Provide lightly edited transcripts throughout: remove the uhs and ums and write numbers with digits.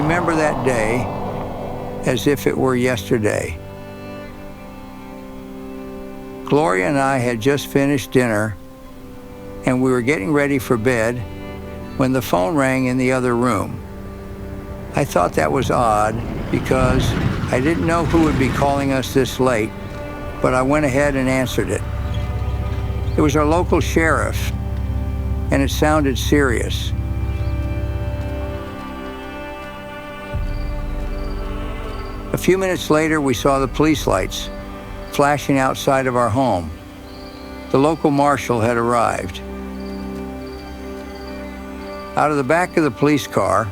remember that day as if it were yesterday. Gloria and I had just finished dinner, and we were getting ready for bed when the phone rang in the other room. I thought that was odd because I didn't know who would be calling us this late, but I went ahead and answered it. It was our local sheriff, and it sounded serious. A few minutes later, we saw the police lights flashing outside of our home. The local marshal had arrived. Out of the back of the police car,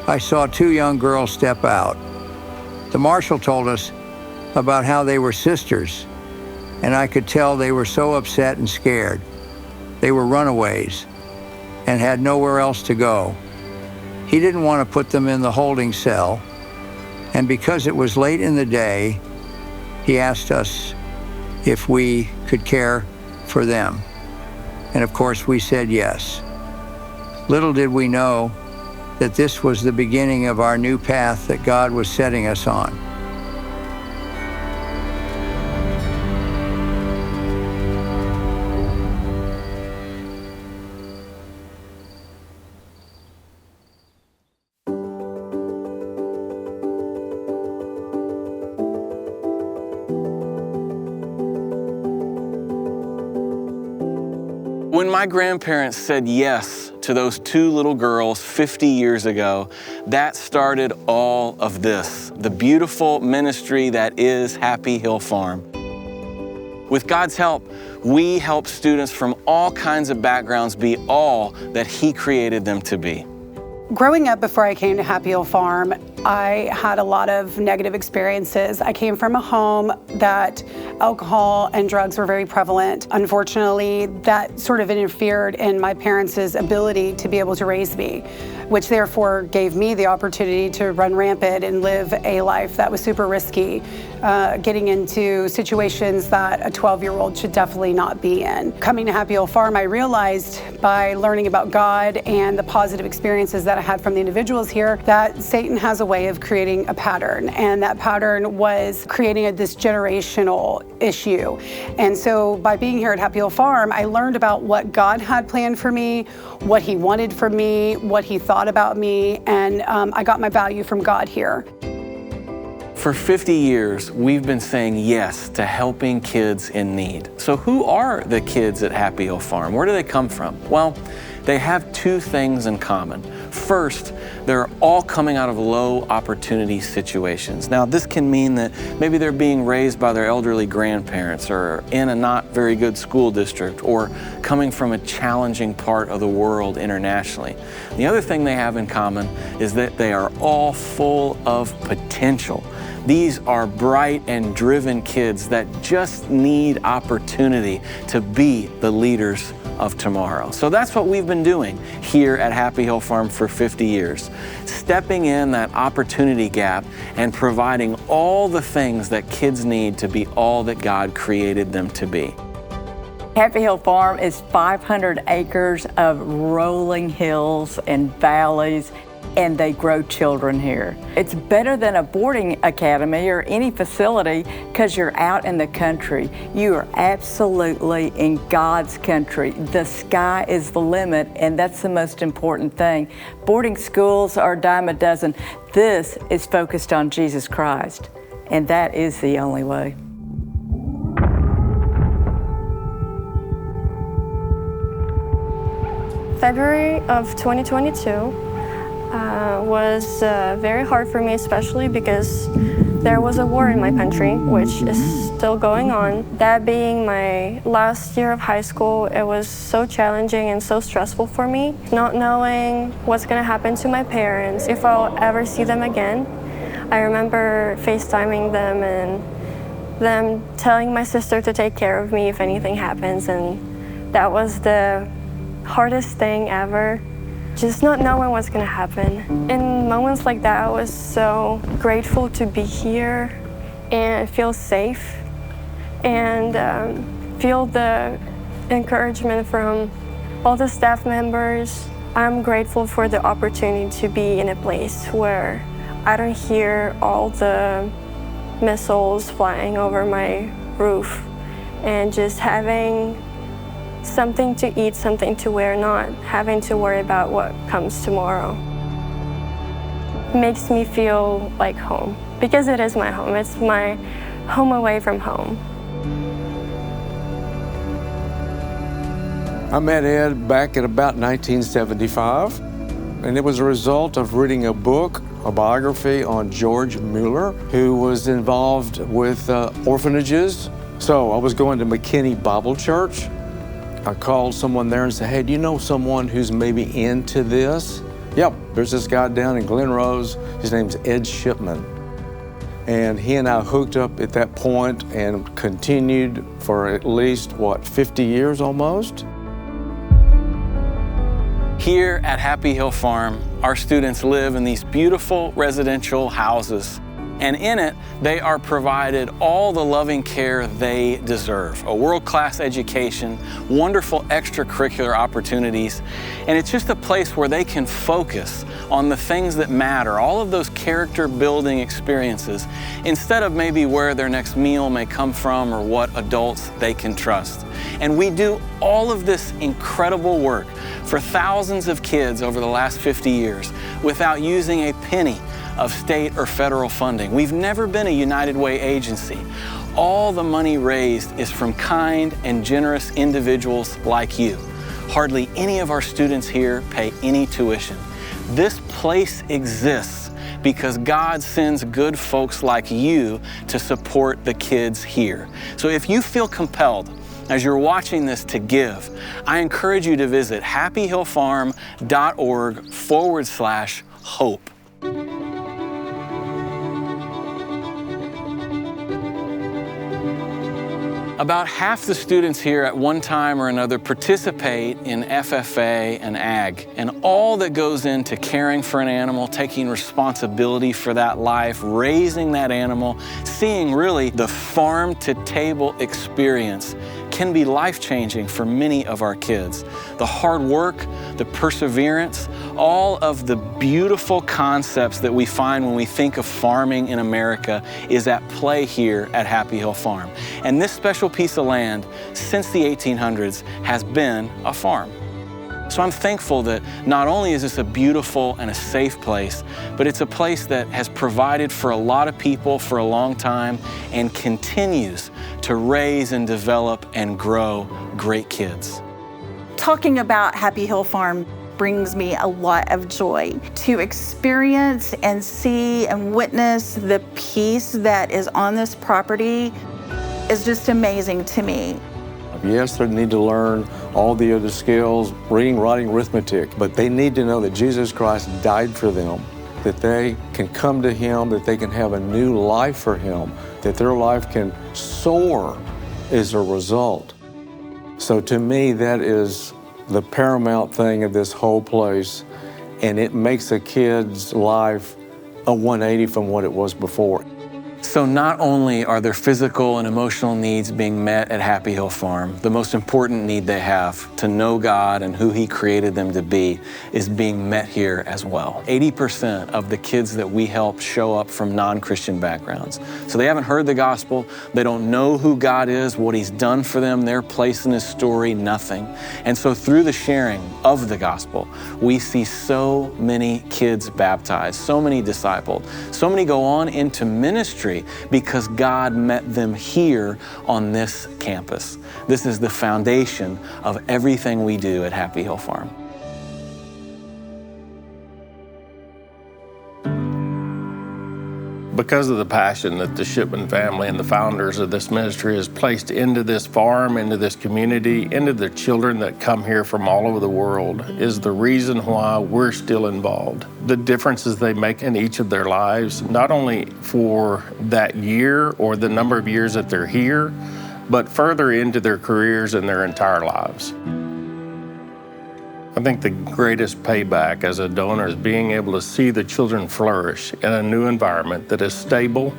I saw two young girls step out. The marshal told us about how they were sisters, and I could tell they were so upset and scared. They were runaways and had nowhere else to go. He didn't want to put them in the holding cell, and because it was late in the day, he asked us if we could care for them. And of course, we said yes. Little did we know that this was the beginning of our new path that God was setting us on. When my grandparents said yes to those two little girls 50 years ago, that started all of this, the beautiful ministry that is Happy Hill Farm. With God's help, we help students from all kinds of backgrounds be all that He created them to be. Growing up before I came to Happy Hill Farm, I had a lot of negative experiences. I came from a home that alcohol and drugs were very prevalent. Unfortunately, that sort of interfered in my parents' ability to be able to raise me, which therefore gave me the opportunity to run rampant and live a life that was super risky, getting into situations that a 12-year-old should definitely not be in. Coming to Happy Hill Farm, I realized by learning about God and the positive experiences that I had from the individuals here that Satan has a way of creating a pattern, and that pattern was creating this generational issue. And so by being here at Happy Hill Farm, I learned about what God had planned for me, what He wanted from me, what He thought about me, and I got my value from God here. For 50 years, we've been saying yes to helping kids in need. So who are the kids at Happy Hill Farm? Where do they come from? Well, they have two things in common. First, they're all coming out of low opportunity situations. Now, this can mean that maybe they're being raised by their elderly grandparents or in a not very good school district or coming from a challenging part of the world internationally. The other thing they have in common is that they are all full of potential. These are bright and driven kids that just need opportunity to be the leaders of tomorrow. So that's what we've been doing here at Happy Hill Farm for 50 years, stepping in that opportunity gap and providing all the things that kids need to be all that God created them to be. Happy Hill Farm is 500 acres of rolling hills and valleys, and they grow children here. It's better than a boarding academy or any facility because you're out in the country. You are absolutely in God's country. The sky is the limit, and that's the most important thing. Boarding schools are a dime a dozen. This is focused on Jesus Christ, and that is the only way. February of 2022 was very hard for me, especially because there was a war in my country, which is still going on. That being my last year of high school, it was so challenging and so stressful for me, not knowing what's going to happen to my parents, if I'll ever see them again. I remember FaceTiming them and them telling my sister to take care of me if anything happens, and that was the hardest thing ever. Just not knowing what's gonna happen. In moments like that, I was so grateful to be here and feel safe and feel the encouragement from all the staff members. I'm grateful for the opportunity to be in a place where I don't hear all the missiles flying over my roof, and just having something to eat, something to wear, not having to worry about what comes tomorrow, makes me feel like home, because it is my home. It's my home away from home. I met Ed back in about 1975, and it was a result of reading a book, a biography on George Mueller, who was involved with orphanages. So I was going to McKinney Bible Church. I called someone there and said, hey, do you know someone who's maybe into this? Yep, there's this guy down in Glen Rose. His name's Ed Shipman. And he and I hooked up at that point and continued for at least, 50 years almost? Here at Happy Hill Farm, our students live in these beautiful residential houses. And in it, they are provided all the loving care they deserve. A world-class education, wonderful extracurricular opportunities, and it's just a place where they can focus on the things that matter, all of those character-building experiences, instead of maybe where their next meal may come from or what adults they can trust. And we do all of this incredible work for thousands of kids over the last 50 years without using a penny of state or federal funding. We've never been a United Way agency. All the money raised is from kind and generous individuals like you. Hardly any of our students here pay any tuition. This place exists because God sends good folks like you to support the kids here. So if you feel compelled as you're watching this to give, I encourage you to visit happyhillfarm.org/hope. About half the students here at one time or another participate in FFA and AG, and all that goes into caring for an animal, taking responsibility for that life, raising that animal, seeing really the farm-to-table experience can be life-changing for many of our kids. The hard work, the perseverance, all of the beautiful concepts that we find when we think of farming in America is at play here at Happy Hill Farm. And this special piece of land, since the 1800s, has been a farm. So I'm thankful that not only is this a beautiful and a safe place, but it's a place that has provided for a lot of people for a long time and continues to raise and develop and grow great kids. Talking about Happy Hill Farm brings me a lot of joy. To experience and see and witness the peace that is on this property is just amazing to me. Yes, they need to learn all the other skills, reading, writing, arithmetic, but they need to know that Jesus Christ died for them, that they can come to Him, that they can have a new life for Him, that their life can soar as a result. So to me, that is the paramount thing of this whole place, and it makes a kid's life a 180 from what it was before. So not only are their physical and emotional needs being met at Happy Hill Farm, the most important need they have to know God and who He created them to be is being met here as well. 80% of the kids that we help show up from non-Christian backgrounds. So they haven't heard the gospel, they don't know who God is, what He's done for them, their place in His story, nothing. And so through the sharing of the gospel, we see so many kids baptized, so many discipled, so many go on into ministry because God met them here on this campus. This is the foundation of everything we do at Happy Hill Farm. Because of the passion that the Shipman family and the founders of this ministry has placed into this farm, into this community, into the children that come here from all over the world is the reason why we're still involved. The differences they make in each of their lives, not only for that year or the number of years that they're here, but further into their careers and their entire lives. I think the greatest payback as a donor is being able to see the children flourish in a new environment that is stable,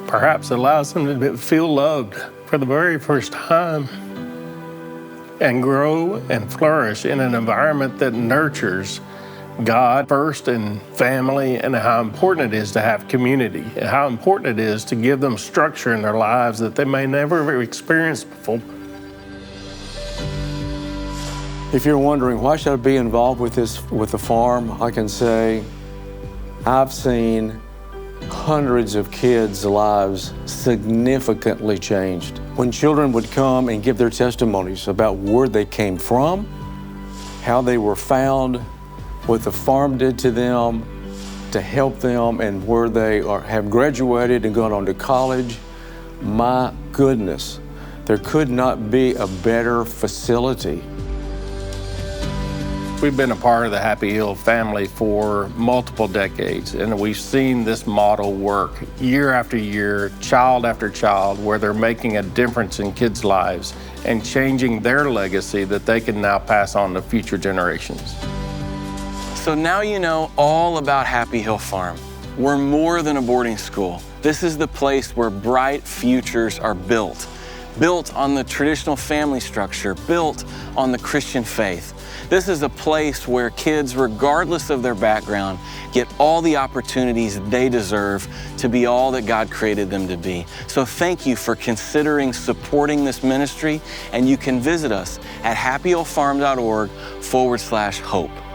perhaps allows them to feel loved for the very first time, and grow and flourish in an environment that nurtures God first and family, and how important it is to have community, and how important it is to give them structure in their lives that they may never have experienced before. If you're wondering, why should I be involved with the farm, I can say, I've seen hundreds of kids' lives significantly changed. When children would come and give their testimonies about where they came from, how they were found, what the farm did to them to help them, and where they have graduated and gone on to college, my goodness, there could not be a better facility. We've been a part of the Happy Hill family for multiple decades, and we've seen this model work year after year, child after child, where they're making a difference in kids' lives and changing their legacy that they can now pass on to future generations. So now you know all about Happy Hill Farm. We're more than a boarding school. This is the place where bright futures are built on the traditional family structure, built on the Christian faith. This is a place where kids, regardless of their background, get all the opportunities they deserve to be all that God created them to be. So thank you for considering supporting this ministry, and you can visit us at happyhillfarm.org/hope.